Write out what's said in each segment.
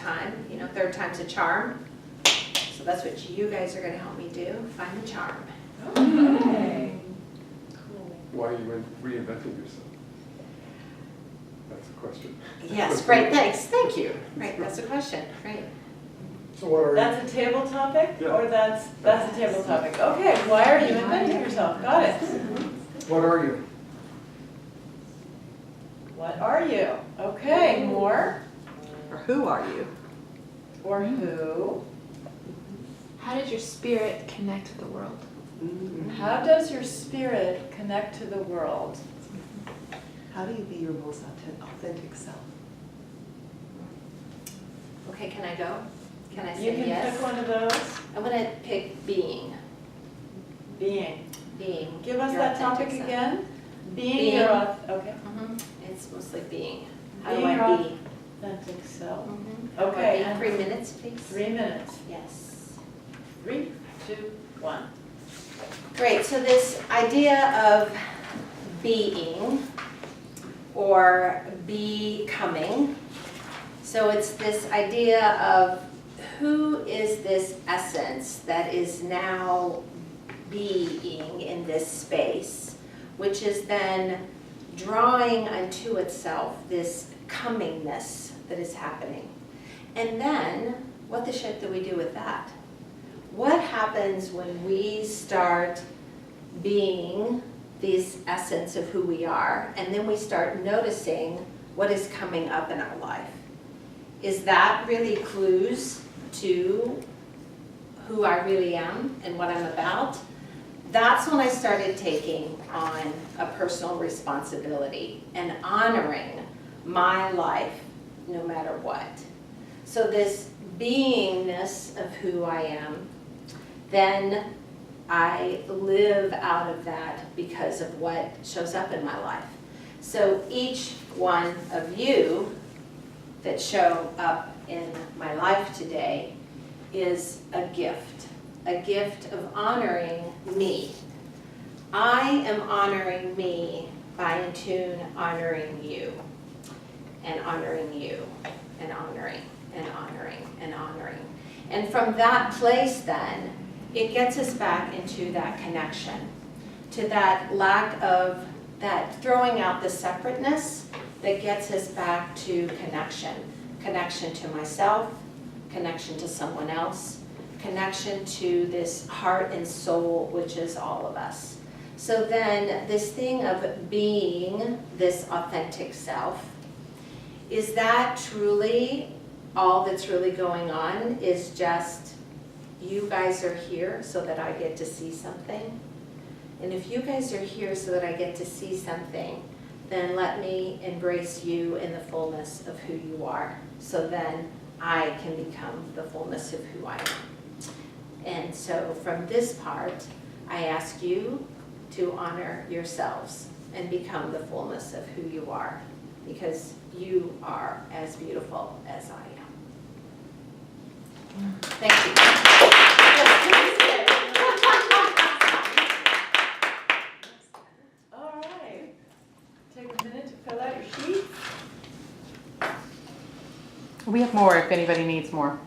time. You know, third time's a charm. So that's what you guys are going to help me do, find the charm. Okay. Cool. Why are you reinventing yourself? That's a question. Yes, great, thanks, thank you. Right, that's a question, right. So what are That's a table topic, Yeah. or that's a table topic? Okay, why are you inventing yourself? Got it. what are you? What are you? Okay, more, Or who are you? or who? How did your spirit connect to the world? How does your spirit connect to the world? How do you be your most authentic self? Okay, can I go? Can I You say can yes? pick one of those. I'm going to pick being. Being. Being. Give us your that topic authentic self. again. Being Being. your okay. It's mostly being. How Being do I your be? authentic self. How do I Okay, be? and 3 minutes, please. 3 minutes. Yes. 3, 2, 1. Great, so this idea of being or becoming, so it's this idea of who is this essence that is now being in this space, which is then drawing unto itself this comingness that is happening. And then, what the shit do we do with that? What happens when we start being this essence of who we are, and then we start noticing what is coming up in our life? Is that really clues to who I really am and what I'm about? That's when I started taking on a personal responsibility and honoring my life no matter what. So this beingness of who I am, then I live out of that because of what shows up in my life. So each one of you that show up in my life today is a gift of honoring me. I am honoring me by in tune honoring you, and honoring you, and honoring, and honoring, and honoring. And from that place then, it gets us back into that connection, to that lack of, that throwing out the separateness that gets us back to connection. Connection to myself, connection to someone else, connection to this heart and soul, which is all of us. So then this thing of being this authentic self, is that truly all that's really going on? Is just you guys are here so that I get to see something? And if you guys are here so that I get to see something, then let me embrace you in the fullness of who you are, so then I can become the fullness of who I am. And so from this part, I ask you to honor yourselves and become the fullness of who you are, because you are as beautiful as I am. Thank you. All right. Take a minute to fill out your sheet. We have more if anybody needs more.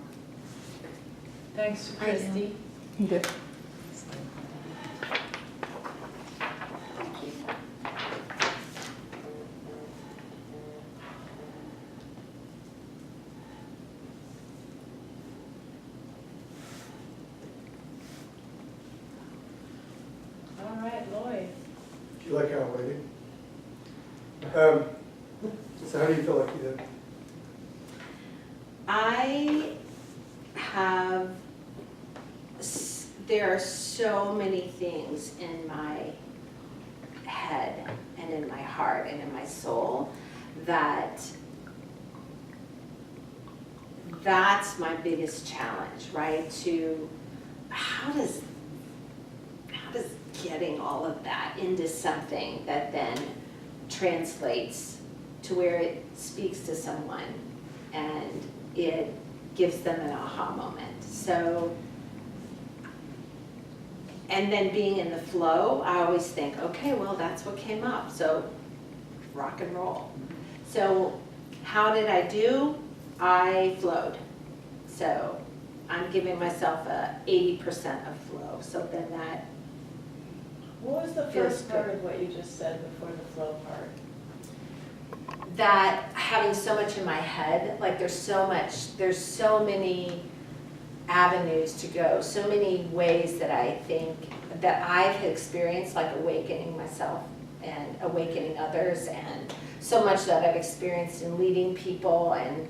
Thanks to Christy. You do. All right, Lloyd. Do you like how I'm waiting? So how do you feel like you did? I have, there are so many things in my head and in my heart and in my soul that that's my biggest challenge, right? To how does getting all of that into something that then translates to where it speaks to someone and it gives them an aha moment. So, and then being in the flow, I always think, okay, well, that's what came up, so rock and roll. So how did I do? I flowed. So I'm giving myself a 80% of flow. So then that, What was the Feels first part of what you just said before the flow part? that having so much in my head, like there's so many avenues to go, so many ways that I think that I've experienced, like awakening myself and awakening others, and so much that I've experienced in leading people, and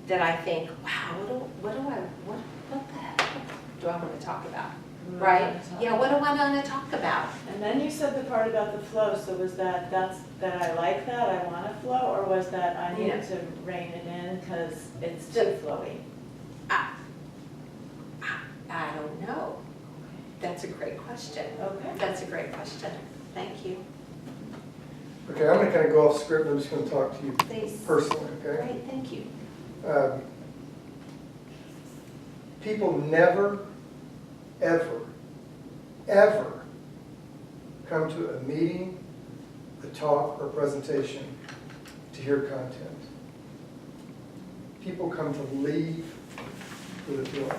that I think, wow, what the heck do I want to talk about? Right? Yeah, what do I want to talk about? And then you said the part about the flow, so was that I like that, I want to flow, or was that I need Yeah. to rein it in because it's too flowy? I don't know. That's a great question. Okay. That's a great question. Thank you. Okay, I'm gonna kind of go off script, I'm just gonna talk to you Please. personally, okay? Great, thank you. People never, ever, ever come to a meeting, a talk, or presentation to hear content. People come to leave with a feeling.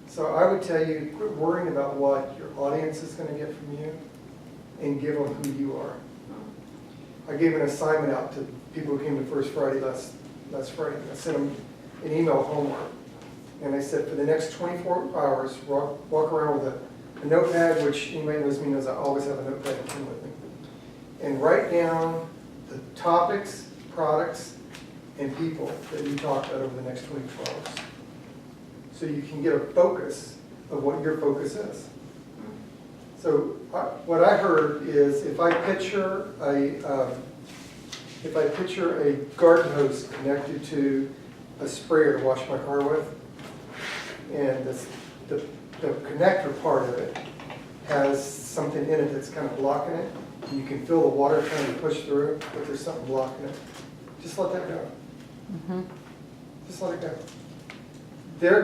So I would tell you, quit worrying about what your audience is going to get from you and give them who you are. I gave an assignment out to people who came to First Friday last Friday. I sent them an email homework. And I said, for the next 24 hours, walk around with a notepad, which anybody knows me knows I always have a notepad and pen with me. And write down the topics, products, and people that you talk about over the next 24 hours. So you can get a focus of what your focus is. So what I heard is if I picture a garden hose connected to a sprayer to wash my car with, and the connector part of it has something in it that's kind of blocking it, and you can feel the water trying to push through, but there's something blocking it. Just let that go. Just let it go. They're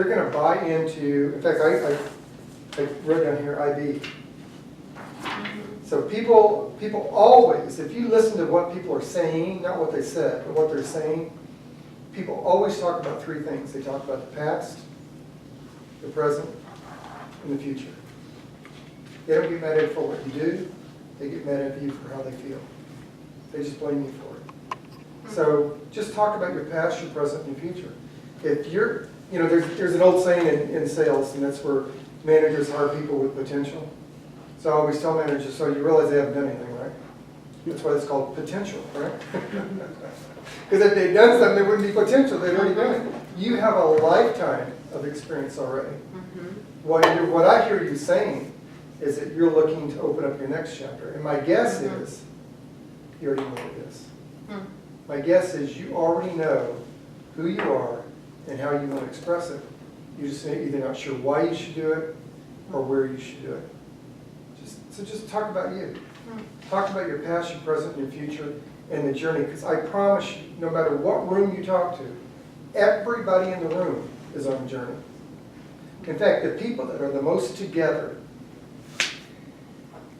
gonna buy into. In fact, I wrote down here IB. So people always, if you listen to what people are saying, not what they said, but what they're saying, people always talk about three things. They talk about the past, the present, and the future. They don't get mad at you for what you do. They get mad at you for how they feel. They just blame you for it. So just talk about your past, your present, and your future. If you're, there's an old saying in sales, and that's where managers hire people with potential. So I always tell managers, so you realize they haven't done anything, right? That's why it's called potential, right? Because if they'd done something, there wouldn't be potential. They'd already done it. You have a lifetime of experience already. What I hear you saying is that you're looking to open up your next chapter. And my guess is you already know what it is. My guess is you already know who you are and how you want to express it. You just either not sure why you should do it or where you should do it. So just talk about you. Talk about your past, your present, and your future, and the journey. Because I promise you, no matter what room you talk to, everybody in the room is on a journey. In fact, the people that are the most together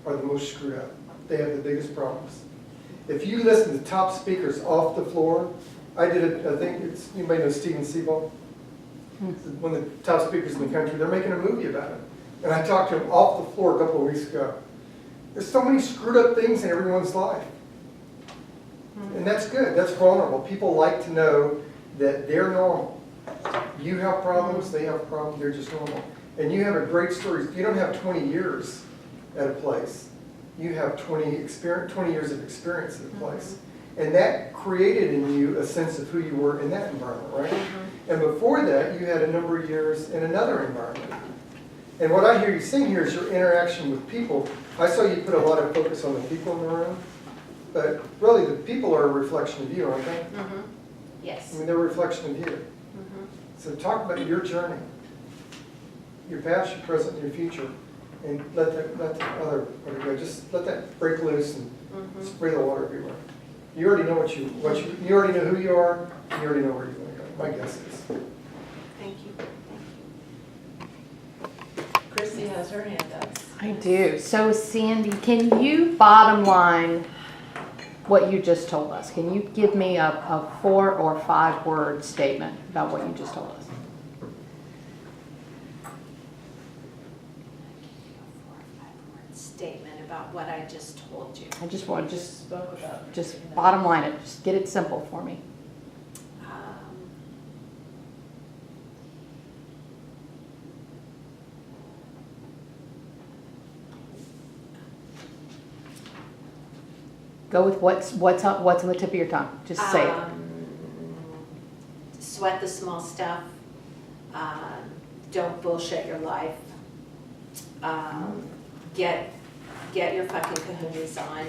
are the most screwed up. They have the biggest problems. If you listen to top speakers off the floor, I think anybody know Steven Seagal? One of the top speakers in the country. They're making a movie about it. And I talked to him off the floor a couple of weeks ago. There's so many screwed up things in everyone's life. And that's good. That's vulnerable. People like to know that they're normal. You have problems, they have problems, they're just normal. And you have a great story. You don't have 20 years at a place. You have 20 years of experience at a place. And that created in you a sense of who you were in that environment, right? And before that, you had a number of years in another environment. And what I hear you saying here is your interaction with people. I saw you put a lot of focus on the people in the room, but really the people are a reflection of you, aren't they? Yes. I mean, they're a reflection of you. So talk about your journey, your past, your present, and your future, and let the other part go. Just let that break loose and spray the water everywhere. You already know you already know who you are. You already know where you're going to go. My guess is. Thank you. Chrissy has her hand up. I do. So Sandy, can you bottom line what you just told us? Can you give me a 4 or 5 word statement about what you just told us? Statement about what I just told you. I just want, Spoke about. just bottom line it, just get it simple for me. Go with what's on the tip of your tongue. Just say it. Sweat the small stuff. Don't bullshit your life. Get your fucking kahunas on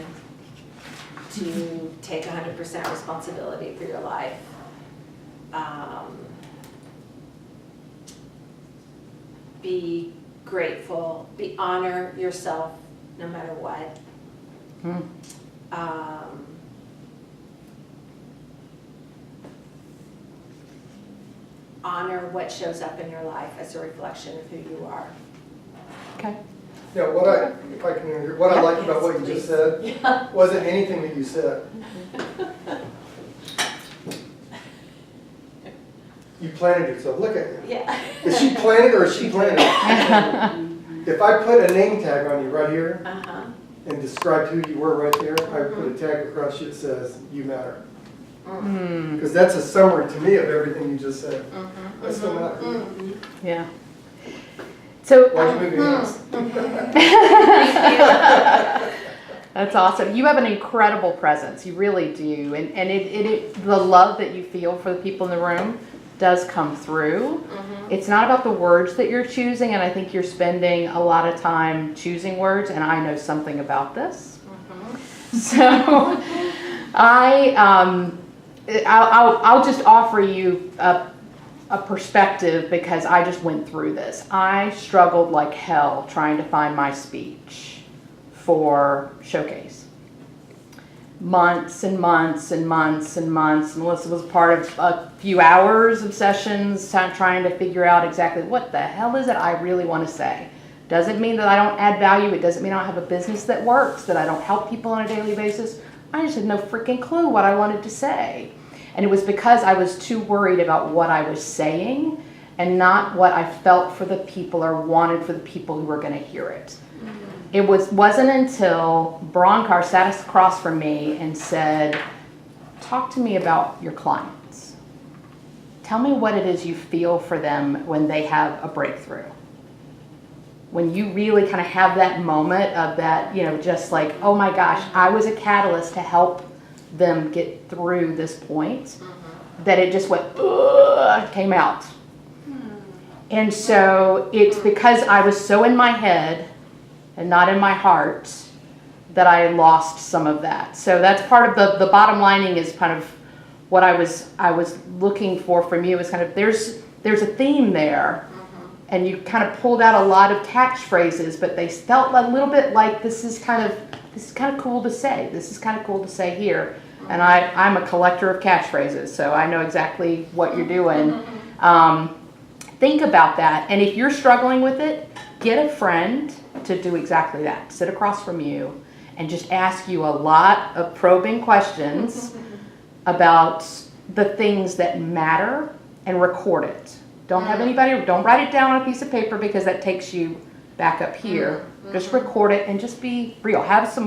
to take 100% responsibility for your life. Be grateful. Honor yourself no matter what. Honor what shows up in your life as a reflection of who you are. Okay. Yeah, if I can interject, what I like about what you just said wasn't anything that you said. You planted yourself, look at you. Yeah. Is she planted or is she planted? If I put a name tag on you right here Uh-huh. and described who you were right there, I would put a tag across you that says, you matter. Because that's a summary to me of everything you just said. I still matter. Yeah. So Why'd you move your hands? that's awesome. You have an incredible presence. You really do. And the love that you feel for the people in the room does come through. It's not about the words that you're choosing, and I think you're spending a lot of time choosing words, and I know something about this. So I'll just offer you a perspective because I just went through this. I struggled like hell trying to find my speech for Showcase. Months and months and months and months. Melissa was part of a few hours of sessions trying to figure out exactly what the hell is it I really want to say. Doesn't mean that I don't add value. It doesn't mean I don't have a business that works, that I don't help people on a daily basis. I just had no freaking clue what I wanted to say. And it was because I was too worried about what I was saying and not what I felt for the people or wanted for the people who were going to hear it. It wasn't until Broncar sat us across from me and said, talk to me about your clients. Tell me what it is you feel for them when they have a breakthrough. When you really kind of have that moment of that, just like, oh my gosh, I was a catalyst to help them get through this point, that it just went, came out. And so it's because I was so in my head and not in my heart that I lost some of that. So that's part of the bottom lining is kind of what I was looking for from you is kind of there's a theme there, and you kind of pulled out a lot of catchphrases, but they felt a little bit like this is kind of cool to say. This is kind of cool to say here. And I'm a collector of catchphrases, so I know exactly what you're doing. Think about that, and if you're struggling with it, get a friend to do exactly that. Sit across from you and just ask you a lot of probing questions about the things that matter and record it. Don't write it down on a piece of paper because that takes you back up here. Just record it and just be real. Have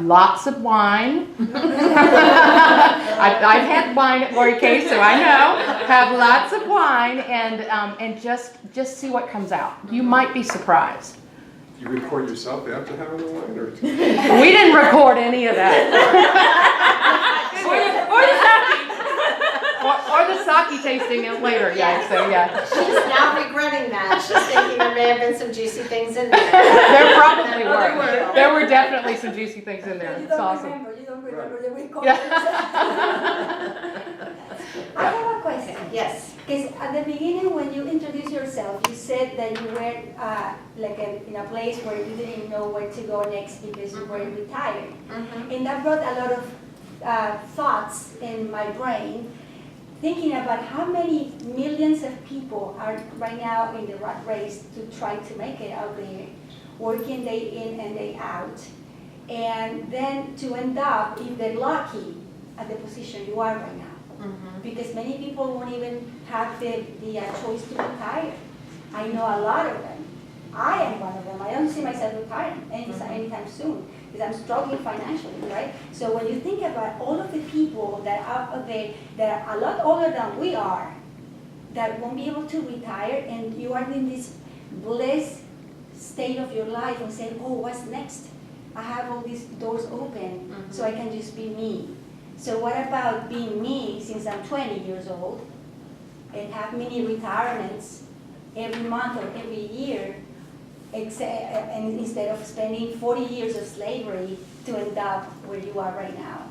lots of wine. I've had wine at Lori Kay, so I know. Have lots of wine and just see what comes out. You might be surprised. You record yourself after having the wine, or? We didn't record any of that. or the sake tasting it later. Yeah. So yeah. She's now regretting that. She's thinking there may have been some juicy things in there. There probably Other were. world. There were definitely some juicy things in there. You It's don't awesome. remember, you don't remember the recordings. Yeah. I have a question. Yes. Because at the beginning, when you introduced yourself, you said that you were in a place where you didn't know where to go next because you were retired. And that brought a lot of thoughts in my brain, thinking about how many millions of people are right now in the rat race to try to make it out there, working day in and day out. and then to end up, if they're lucky, at the position you are right now. Because many people won't even have the choice to retire. I know a lot of them. I am one of them. I don't see myself retiring anytime soon because I'm struggling financially, right? So when you think about all of the people that are out there that are a lot older than we are, that won't be able to retire, and you are in this blessed state of your life and saying, oh, what's next? I have all these doors open, so I can just be me. So what about being me since I'm 20 years old and have many retirements every month or every year, and instead of spending 40 years of slavery to end up where you are right now?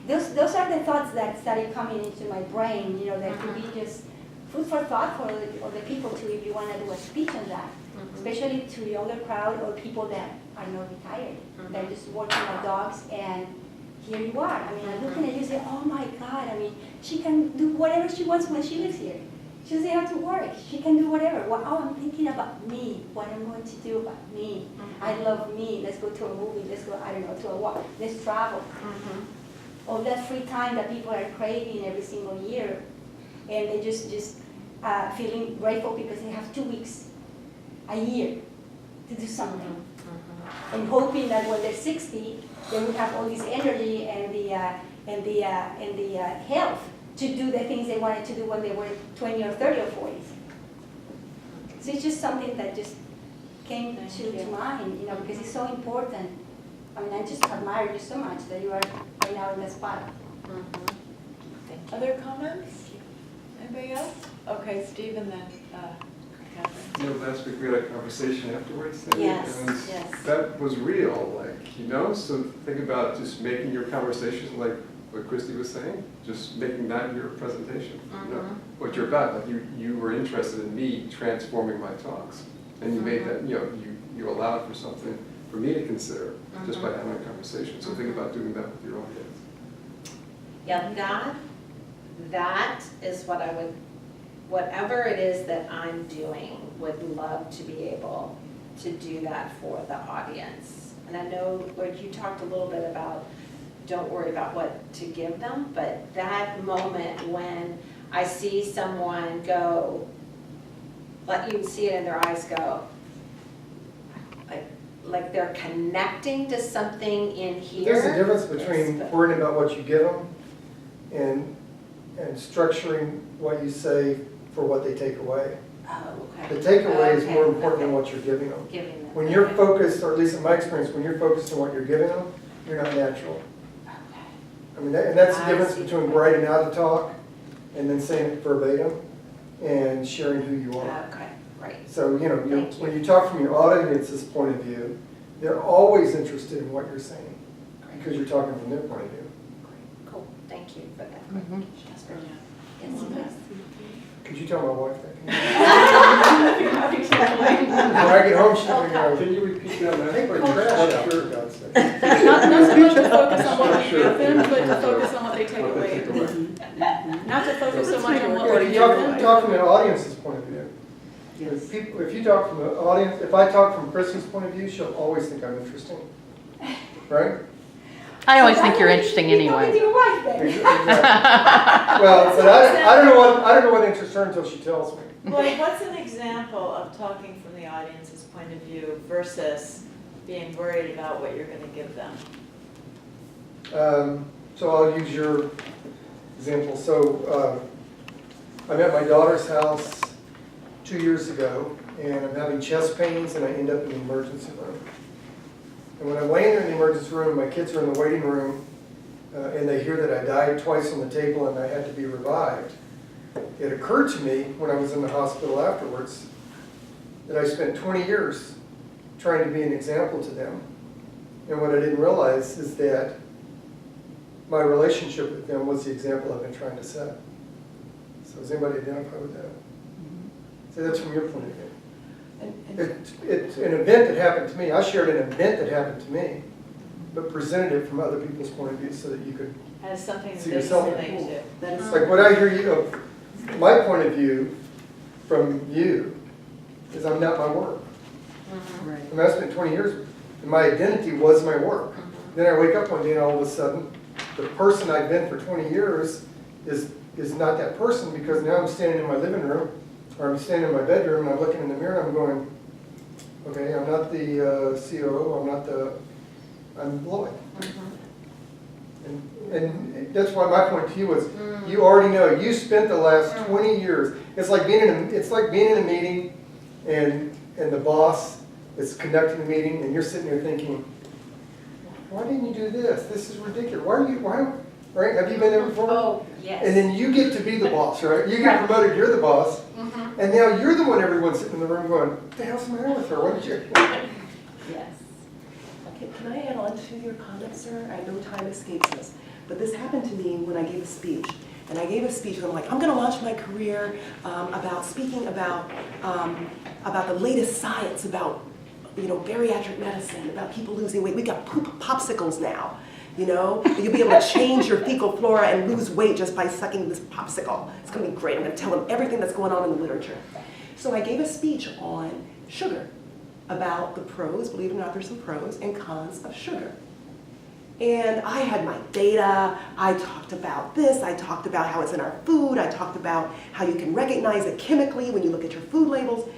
Those are the thoughts that started coming into my brain, that could be just food for thought for the people too, if you want to do a speech on that, especially to younger crowd or people that are not retired. They're just working like dogs, and here you are. I mean, I'm looking at you and say, oh my God, I mean, she can do whatever she wants when she lives here. She doesn't have to work. She can do whatever. Well, oh, I'm thinking about me, what I'm going to do about me. I love me. Let's go to a movie. Let's go, I don't know, to a walk. Let's travel. All that free time that people are craving every single year. And they just feeling grateful because they have 2 weeks a year to do something. And hoping that when they're 60, they will have all this energy and the health to do the things they wanted to do when they were 20 or 30 or 40. So it's just something that just came to mind, because it's so important. I mean, I just admire you so much that you are right now in the spot. Other comments? Anybody else? Okay, Steve and then Catherine. Last week we had a conversation afterwards. Sandy, Yes, and yes. that was real, so think about just making your conversations like what Christy was saying, just making that your presentation. What you're about, like you were interested in me transforming my talks, and you made that, you allowed for something for me to consider just by having a conversation. So think about doing that with your audience. Yeah, that is what I would, whatever it is that I'm doing, would love to be able to do that for the audience. And I know, Lord, you talked a little bit about, don't worry about what to give them, but that moment when I see someone go, let you see it in their eyes go, like they're connecting to something in here. There's a difference between worrying about what you give them and structuring what you say for what they take away. Oh, okay. The takeaway is more Okay, important than okay. what you're giving them. Giving them. When you're okay. focused, or at least in my experience, when you're focused on what you're giving them, you're not natural. Okay. I mean, and that's the I difference see. between writing out a talk and then saying it verbatim and sharing who you are. Okay, great. So, Thank you. when you talk from your audience's point of view, they're always interested in what you're saying because you're talking from their point of view. Cool, thank you for that. Yes. Could you tell my wife that? When I get home, she's going to go, Can you repeat that? I think we're trash out, for God's sake. Not so much to focus on what you Structure. give them, but to focus on what they take What they take away. away. Not to focus so much on what Yeah, we you give talk, them. talk from an audience's point of view. If you talk from an audience, if I talk from Kristen's point of view, she'll always think I'm interesting, right? I always think you're interesting You talk with anyway. your wife then. Exactly. Well, but I don't know what interests her until she tells me. Like, what's an example of talking from the audience's point of view versus being worried about what you're going to give them? So I'll use your example. So I'm at my daughter's house 2 years ago, and I'm having chest pains, and I end up in the emergency room. And when I'm laying there in the emergency room, my kids are in the waiting room, and they hear that I died twice on the table and I had to be revived. It occurred to me when I was in the hospital afterwards that I spent 20 years trying to be an example to them. And what I didn't realize is that my relationship with them was the example I've been trying to set. So does anybody identify with that? So that's from your point of view. It's an event that happened to me. I shared an event that happened to me, but presented it from other people's point of view so that you could, Has something See to yourself in relate the pool. to. That is like what I hear you, my point of view from you is I'm not my work. right. I mean, I spent 20 years, and my identity was my work. then I wake up one day and all of a sudden, the person I've been for 20 years is not that person, because now I'm standing in my living room, or I'm standing in my bedroom, and I'm looking in the mirror and I'm going, okay, I'm not the COO, I'm Lloyd. And that's why my point to you was, you already know, you spent the last 20 years, it's like being in a meeting, and the boss is conducting the meeting, and you're sitting there thinking, why didn't you do this? This is ridiculous. Right? Have you been there before? Oh, yes. And then you get to be the boss, right? You get promoted, you're the boss, and now you're the one everyone's sitting in the room going, what the hell's the matter with her? What did you? Yes. Can I add on to your comments, sir? I know time escapes us, but this happened to me when I gave a speech. And I gave a speech, and I'm like, I'm going to launch my career about speaking about the latest science, about bariatric medicine, about people losing weight. We got poop popsicles now. You'll be able to change your fecal flora and lose weight just by sucking this popsicle. It's going to be great. I'm going to tell them everything that's going on in the literature. So I gave a speech on sugar, about the pros, believe it or not, there's some pros and cons of sugar. And I had my data, I talked about this, I talked about how it's in our food, I talked about how you can recognize it chemically when you look at your food labels.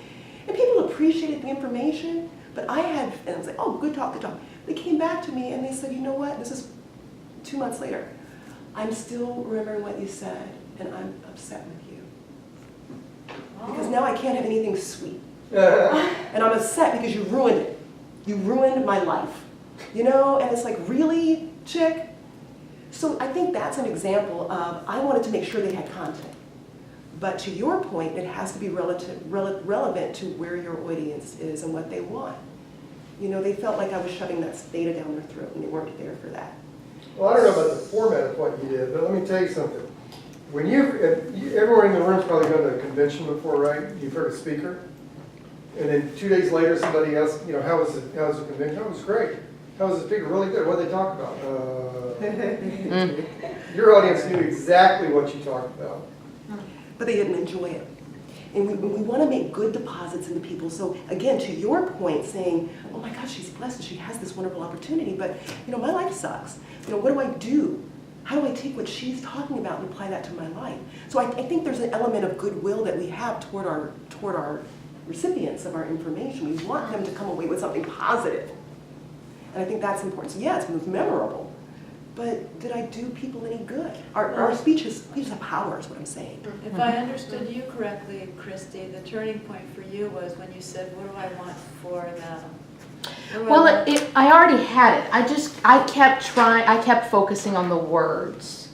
And people appreciated the information, but and I was like, oh, good talk, good talk. They came back to me and they said, you know what, this is 2 months later. I'm still remembering what you said, and I'm upset with you. Because now I can't have anything sweet. And I'm upset because you ruined it. You ruined my life. And it's like, really, chick? So I think that's an example of, I wanted to make sure they had content. But to your point, it has to be relevant to where your audience is and what they want. They felt like I was shoving that data down their throat, and they weren't there for that. Well, I don't know about the format of what you did, but let me tell you something. When everyone in the room's probably gone to a convention before, right? You've heard a speaker. And then 2 days later, somebody asks, how was the convention? Oh, it was great. How was the speaker? Really good. What did they talk about? Your audience knew exactly what you talked about. But they didn't enjoy it. And we want to make good deposits into people. So again, to your point, saying, oh my gosh, she's blessed, she has this wonderful opportunity, but my life sucks. What do I do? How do I take what she's talking about and apply that to my life? So I think there's an element of goodwill that we have toward our recipients of our information. We want them to come away with something positive. And I think that's important. So yes, it was memorable, but did I do people any good? Our speeches have power, is what I'm saying. If I understood you correctly, Christy, the turning point for you was when you said, what do I want for them? Well, I already had it. I kept focusing on the words.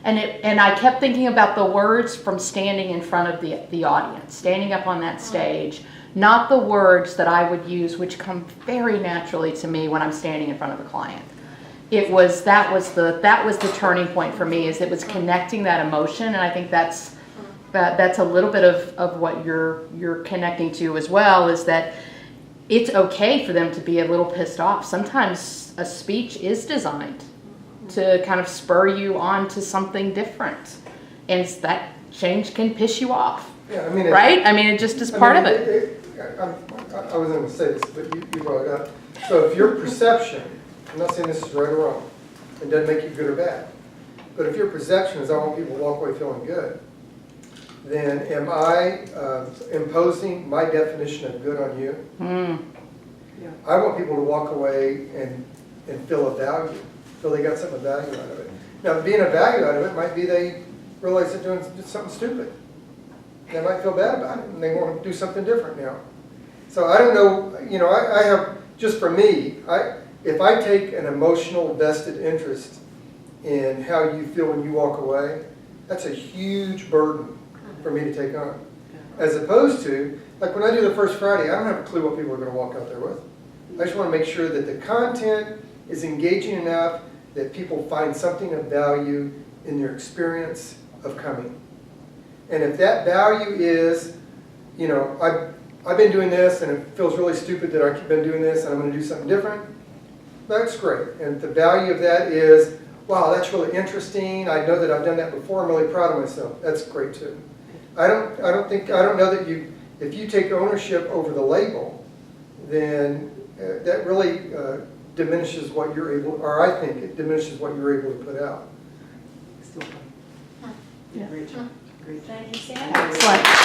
And I kept thinking about the words from standing in front of the audience, standing up on that stage, not the words that I would use, which come very naturally to me when I'm standing in front of a client. That was the turning point for me, is it was connecting that emotion, and I think that's a little bit of what you're connecting to as well, is that it's okay for them to be a little pissed off. Sometimes a speech is designed to kind of spur you on to something different, and that change can piss you off. Yeah, right? It just is part of it. I was going to say this, but you brought it up. So if your perception, I'm not saying this is right or wrong, it doesn't make you good or bad, but if your perception is I want people to walk away feeling good, then am I imposing my definition of good on you? Yeah. I want people to walk away and feel a value, feel they got something of value out of it. Now, being a value out of it might be they realize they're doing something stupid. They might feel bad about it, and they want to do something different now. So I don't know, I have, just for me, if I take an emotional vested interest in how you feel when you walk away, that's a huge burden for me to take on. As opposed to, like when I do the First Friday, I don't have a clue what people are going to walk out there with. I just want to make sure that the content is engaging enough that people find something of value in their experience of coming. And if that value is, I've been doing this and it feels really stupid that I've been doing this and I'm going to do something different, that's great. And the value of that is, wow, that's really interesting. I know that I've done that before. I'm really proud of myself. That's great too. I don't know that if you take ownership over the label, then that really diminishes what you're able, or I think it diminishes what you're able to put out. Still fun. Yeah. Great job, great job. Thank you, Sam. Excellent.